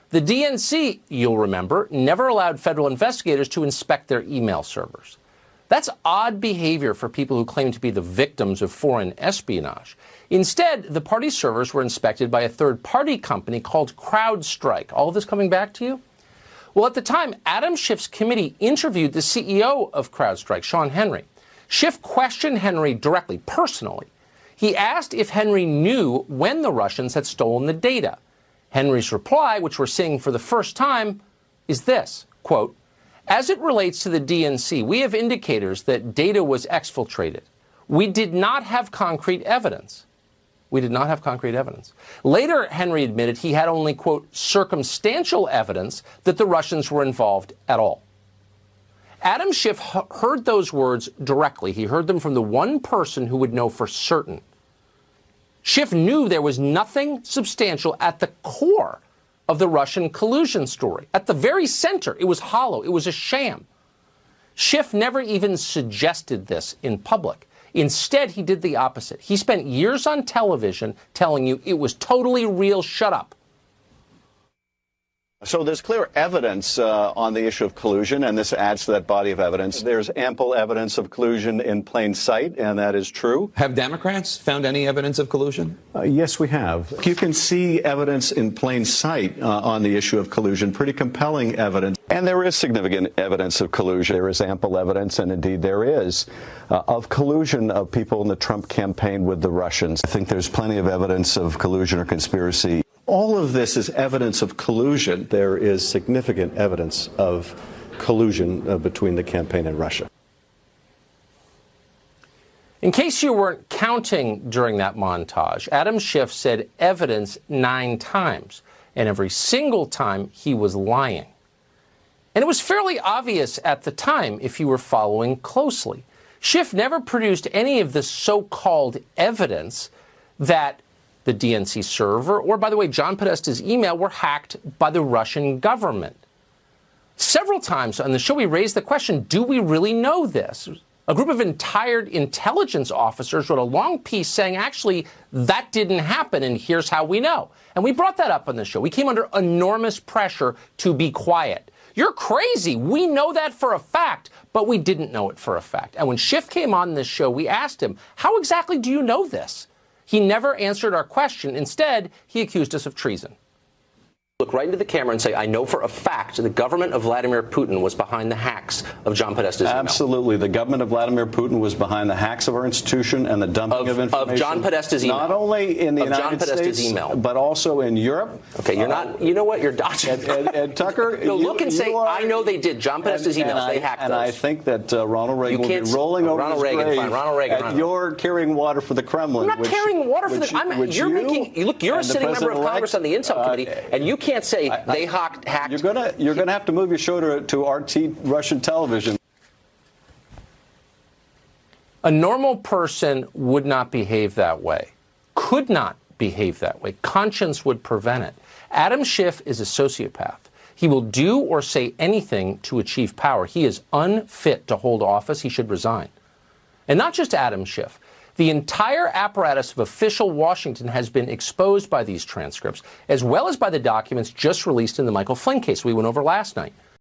The DNC, you'll remember, never allowed federal investigators to inspect their email servers. That's odd behavior for people who claim to be the victims of foreign espionage. Instead, the party's servers were inspected by a third-party company called CrowdStrike. All of this coming back to you? Well, at the time, Adam Schiff's committee interviewed the CEO of CrowdStrike, Sean Henry. Schiff questioned Henry directly, personally. He asked if Henry knew when the Russians had stolen the data. Henry's reply, which we're seeing for the first time, is this, quote, "As it relates to the DNC, we have indicators that data was exfiltrated. We did not have concrete evidence." We did not have concrete evidence. Later, Henry admitted he had only, quote, "circumstantial evidence that the Russians were involved at all." Adam Schiff heard those words directly. He heard them from the one person who would know for certain. Schiff knew there was nothing substantial at the core of the Russian collusion story. At the very center, it was hollow. It was a sham. Schiff never even suggested this in public. Instead, he did the opposite. He spent years on television telling you it was totally real. Shut up. So there's clear evidence on the issue of collusion, and this adds to that body of evidence. There's ample evidence of collusion in plain sight, and that is true. Have Democrats found any evidence of collusion? Yes, we have. You can see evidence in plain sight on the issue of collusion, pretty compelling evidence. And there is significant evidence of collusion. There is ample evidence, and indeed there is, of collusion of people in the Trump campaign with the Russians. I think there's plenty of evidence of collusion or conspiracy. All of this is evidence of collusion. There is significant evidence of collusion between the campaign and Russia. In case you weren't counting during that montage, Adam Schiff said evidence 9 times, and every single time he was lying. And it was fairly obvious at the time if you were following closely. Schiff never produced any of the so-called evidence that the DNC server, or, by the way, John Podesta's email, were hacked by the Russian government. Several times on the show, we raised the question, do we really know this? A group of retired intelligence officers wrote a long piece saying, actually, that didn't happen, and here's how we know. And we brought that up on the show. We came under enormous pressure to be quiet. You're crazy. We know that for a fact, but we didn't know it for a fact. And when Schiff came on this show, we asked him, how exactly do you know this? He never answered our question. Instead, he accused us of treason. Look right into the camera and say, I know for a fact the government of Vladimir Putin was behind the hacks of John Podesta's email. Absolutely. The government of Vladimir Putin was behind the hacks of our institution and the dumping of information. Of John Podesta's email. Not only in the United States, email. But also in Europe. Okay, you're not, you know what, you're dodging. And Tucker, no, look and say, I know they did. John Podesta's emails, they hacked those. And I think that Ronald Reagan will be rolling over his grave. Ronald Reagan. And you're carrying water for the Kremlin. I'm not carrying water for the, you're a sitting member of Congress on the Intel Committee, and you can't say they hacked. You're gonna have to move your show to RT Russian television. A normal person would not behave that way, could not behave that way. Conscience would prevent it. Adam Schiff is a sociopath. He will do or say anything to achieve power. He is unfit to hold office. He should resign. And not just Adam Schiff. The entire apparatus of official Washington has been exposed by these transcripts, as well as by the documents just released in the Michael Flynn case we went over last night.